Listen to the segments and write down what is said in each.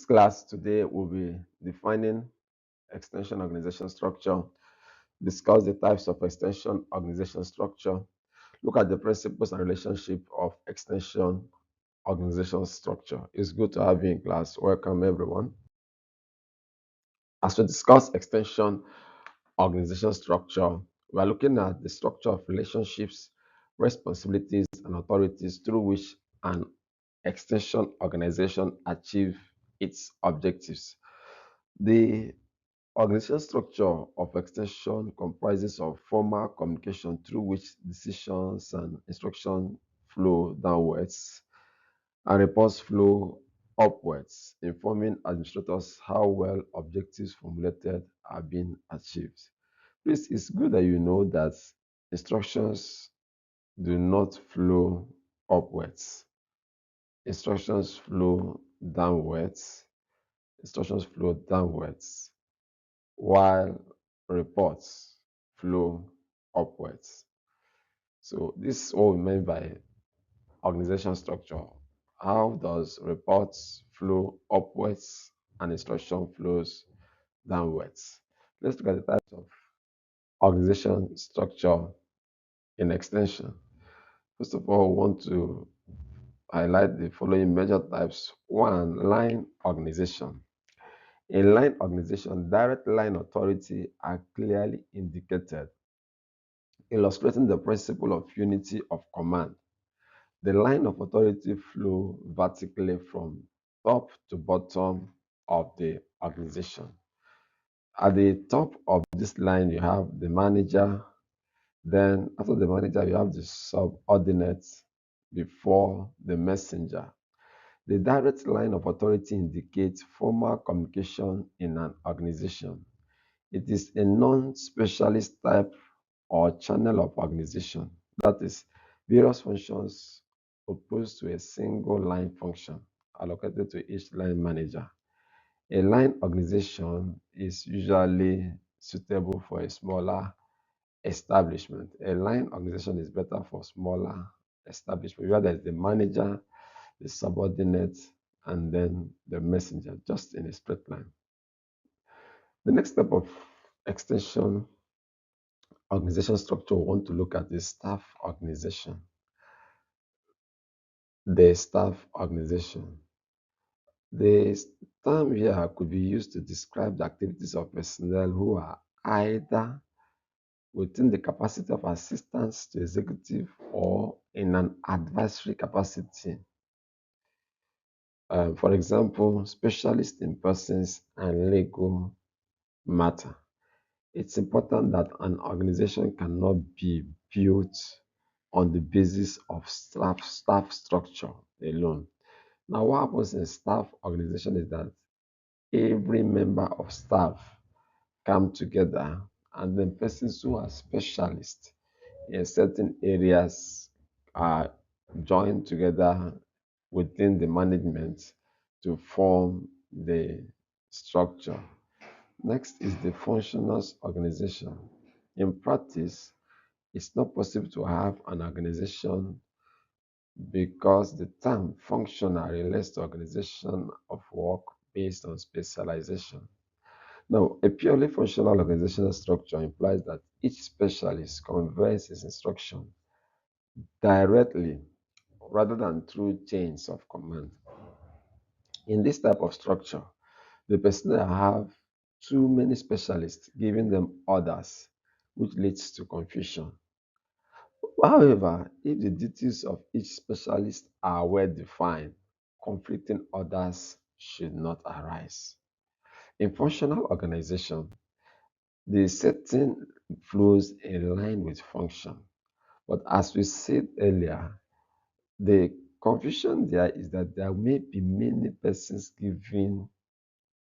this class today, we'll be defining extension organization structure, discuss the types of extension organization structure, look at the principles and relationship of extension organization structure. It's good to have you in class. Welcome, everyone. As we discuss extension organization structure, we are looking at the structure of relationships, responsibilities, and authorities through which an extension organization achieves its objectives. The organization structure of extension comprises of formal communication through which decisions and instructions flow downwards and reports flow upwards, informing administrators how well objectives formulated are being achieved. Please, it's good that you know that instructions do not flow upwards. Instructions flow downwards. Instructions flow downwards, while reports flow upwards. So this is what we mean by organization structure. How does reports flow upwards and instruction flows downwards? Let's look at the types of organization structure in extension. First of all, we want to highlight the following major types. One, line organization. In line organization, direct line authority are clearly indicated, illustrating the principle of unity of command. The line of authority flow vertically from top to bottom of the organization. At the top of this line, you have the manager. Then after the manager, you have the subordinates before the messenger. The direct line of authority indicates formal communication in an organization. It is a non-specialist type or channel of organization. That is, various functions opposed to a single line function allocated to each line manager. A line organization is usually suitable for a smaller establishment. A line organization is better for smaller establishment, where there's the manager, the subordinate, and then the messenger, just in a straight line. The next step of extension organization structure we want to look at is staff organization. The staff organization. The term here could be used to describe the activities of personnel who are either within the capacity of assistance to executive or in an advisory capacity. For example, specialists in persons and legal matter. It's important that an organization cannot be built on the basis of staff structure alone. Now, what happens in staff organization is that every member of staff come together, and then persons who are specialists in certain areas are joined together within the management to form the structure. Next is the functionals organization. In practice, it's not possible to have an organization because the term functional relates to organization of work based on specialization. Now, a purely functional organizational structure implies that each specialist conveys his instruction directly rather than through chains of command. In this type of structure, the personnel have too many specialists giving them orders, which leads to confusion. However, if the duties of each specialist are well defined, conflicting orders should not arise. In functional organization, the setting flows in line with function. But as we said earlier, the confusion there is that there may be many persons giving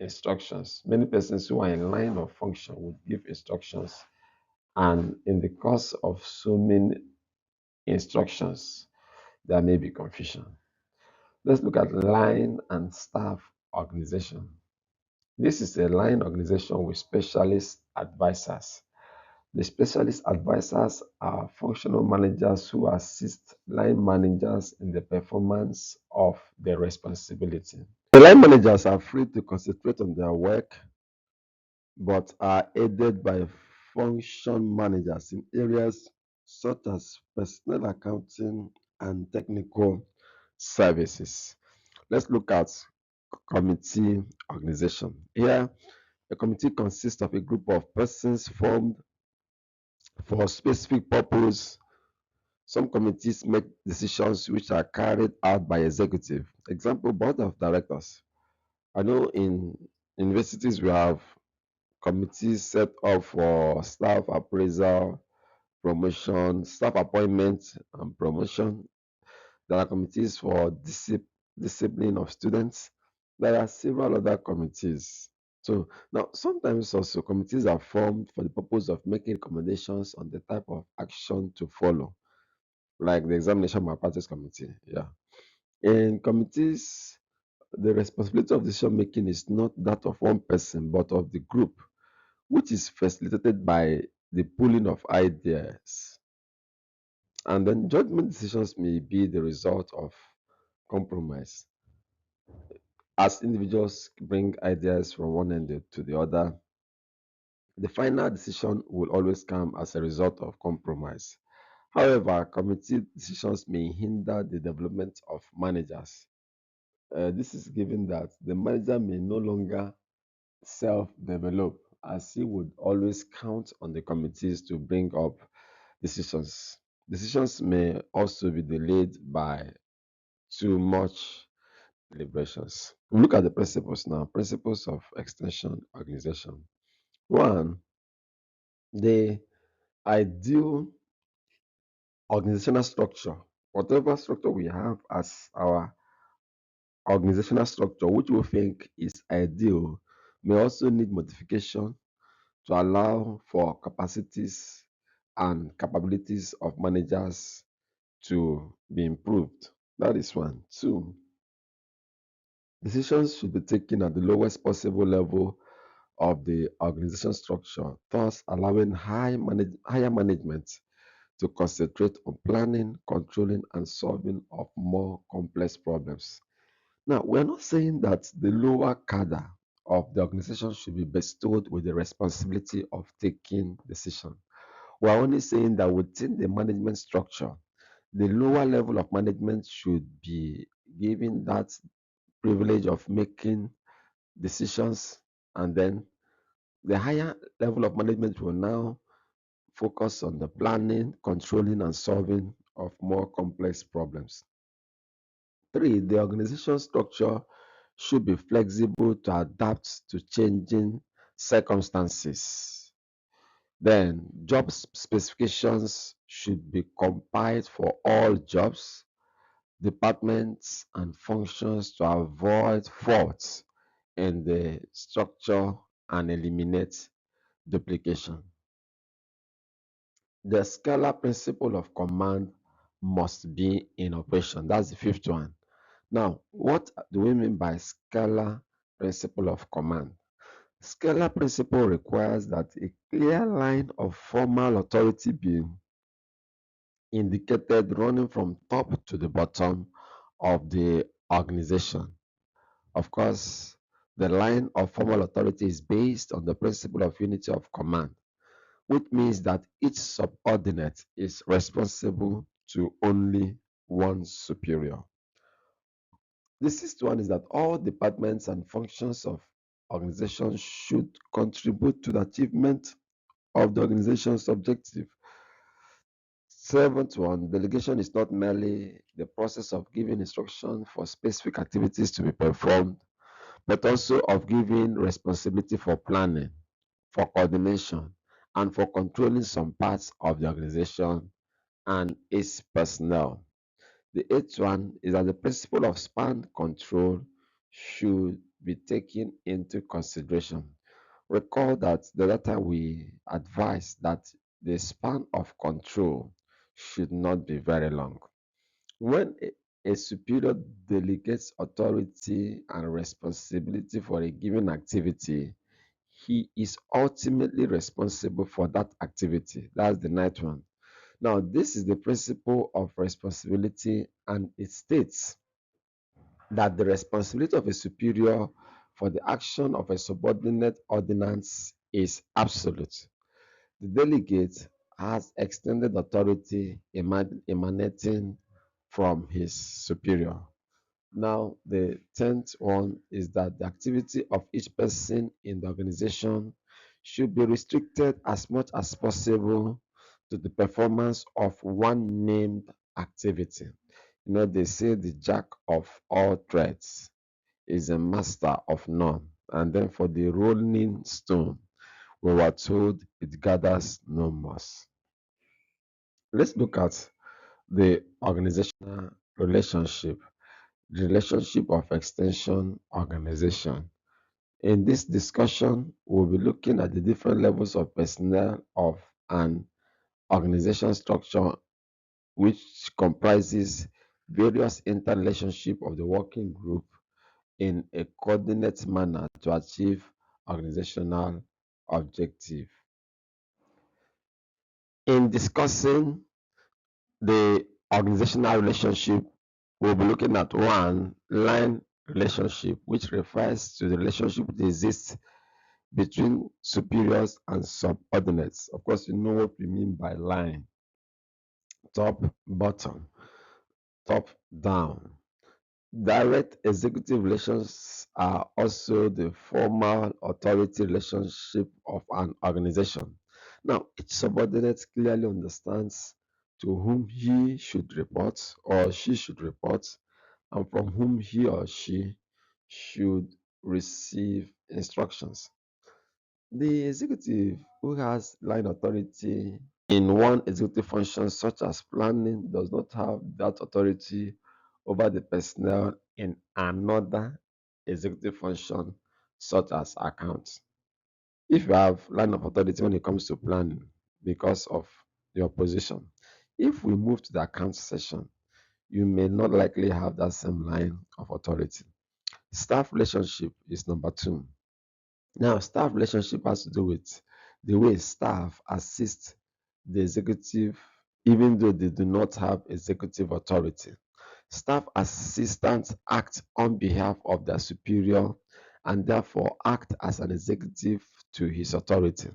instructions. Many persons who are in line of function would give instructions, and in the course of so many instructions, there may be confusion. Let's look at line and staff organization. This is a line organization with specialist advisors. The specialist advisors are functional managers who assist line managers in the performance of their responsibility. The line managers are free to concentrate on their work but are aided by function managers in areas such as personnel accounting and technical services. Let's look at committee organization. Here, a committee consists of a group of persons formed for a specific purpose. Some committees make decisions which are carried out by executive. Example, board of directors. I know in universities we have committees set up for staff appraisal, promotion, staff appointment and promotion. There are committees for discipline of students. There are several other committees. So now sometimes also committees are formed for the purpose of making recommendations on the type of action to follow, like the examination malpractice committee. Yeah. In committees, the responsibility of decision making is not that of one person, but of the group, which is facilitated by the pooling of ideas. And then judgment decisions may be the result of compromise. As individuals bring ideas from one end to the other, the final decision will always come as a result of compromise. However, committee decisions may hinder the development of managers. This is given that the manager may no longer self develop, as he would always count on the committees to bring up decisions. Decisions may also be delayed by too much deliberations. We look at the principles now. Principles of extension organization. One, the ideal organizational structure. Whatever structure we have as our organizational structure, which we think is ideal, may also need modification to allow for capacities and capabilities of managers to be improved. That is one. Two, decisions should be taken at the lowest possible level of the organization structure, thus allowing higher management to concentrate on planning, controlling, and solving of more complex problems. Now, we're not saying that the lower cadre of the organization should be bestowed with the responsibility of taking decision. We're only saying that within the management structure, the lower level of management should be given that privilege of making decisions, and then the higher level of management will now focus on the planning, controlling, and solving of more complex problems. Three, the organization structure should be flexible to adapt to changing circumstances. Then, job specifications should be compiled for all jobs, departments, and functions to avoid faults in the structure and eliminate duplication. The scalar principle of command must be in operation. That's the fifth one. Now, what do we mean by scalar principle of command? Scalar principle requires that a clear line of formal authority be indicated running from top to the bottom of the organization. Of course, the line of formal authority is based on the principle of unity of command, which means that each subordinate is responsible to only one superior. The sixth one is that all departments and functions of organizations should contribute to the achievement of the organization's objective. Seventh one, delegation is not merely the process of giving instruction for specific activities to be performed, but also of giving responsibility for planning, for coordination, and for controlling some parts of the organization and its personnel. The eighth one is that the principle of span control should be taken into consideration. Recall that the data we advised that the span of control should not be very long. When a superior delegates authority and responsibility for a given activity, he is ultimately responsible for that activity. That's the ninth one. Now, this is the principle of responsibility, and it states that the responsibility of a superior for the action of a subordinate ordinance is absolute. The delegate has extended authority emanating from his superior. Now, the 10th one is that the activity of each person in the organization should be restricted as much as possible to the performance of one named activity. They say the jack of all trades is a master of none. And then for the rolling stone, we were told it gathers no moss. Let's look at the organizational relationship, the relationship of extension organization. In this discussion, we'll be looking at the different levels of personnel of an organization structure, which comprises various interrelationship of the working group in a coordinate manner to achieve organizational objective. In discussing the organizational relationship, we'll be looking at one line relationship, which refers to the relationship that exists between superiors and subordinates. Of course, you know what we mean by line: top, bottom, top, down. Direct executive relations are also the formal authority relationship of an organization. Now, each subordinate clearly understands to whom he should report or she should report and from whom he or she should receive instructions. The executive who has line authority in one executive function, such as planning, does not have that authority over the personnel in another executive function, such as accounts. If you have line of authority when it comes to planning because of your position, if we move to the accounts section, you may not likely have that same line of authority. Staff relationship is number two. Now, staff relationship has to do with the way staff assist the executive, even though they do not have executive authority. Staff assistants act on behalf of their superior and therefore act as an executive to his authority.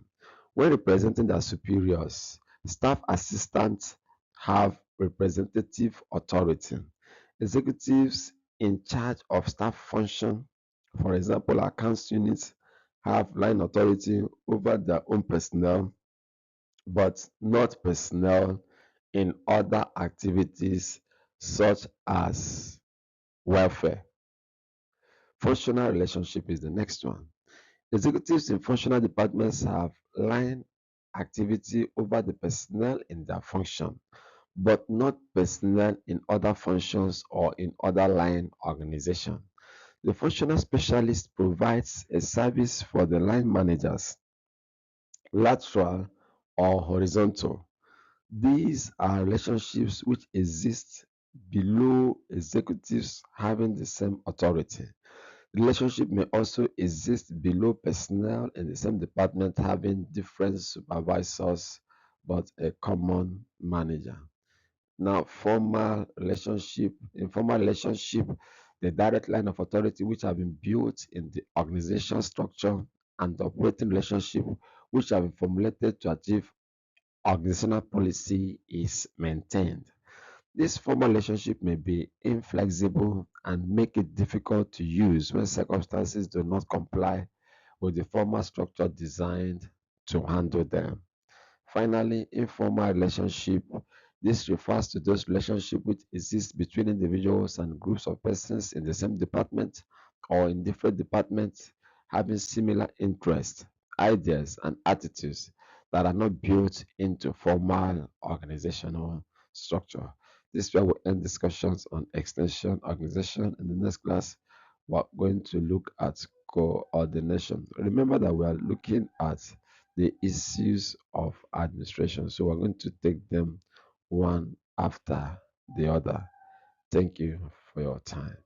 When representing their superiors, staff assistants have representative authority. Executives in charge of staff function, for example, accounts units, have line authority over their own personnel, but not personnel in other activities such as welfare. Functional relationship is the next one. Executives in functional departments have line activity over the personnel in their function, but not personnel in other functions or in other line organization. The functional specialist provides a service for the line managers, lateral or horizontal. These are relationships which exist below executives having the same authority. Relationship may also exist below personnel in the same department having different supervisors but a common manager. Now, formal relationship, informal relationship, the direct line of authority which have been built in the organization structure and the operating relationship which have been formulated to achieve organizational policy is maintained. This formal relationship may be inflexible and make it difficult to use when circumstances do not comply with the formal structure designed to handle them. Finally, informal relationship. This refers to those relationships which exist between individuals and groups of persons in the same department or in different departments having similar interests, ideas, and attitudes that are not built into formal organizational structure. This is where we end discussions on extension organization. In the next class, we're going to look at coordination. Remember that we are looking at the issues of administration. So we're going to take them one after the other. Thank you for your time.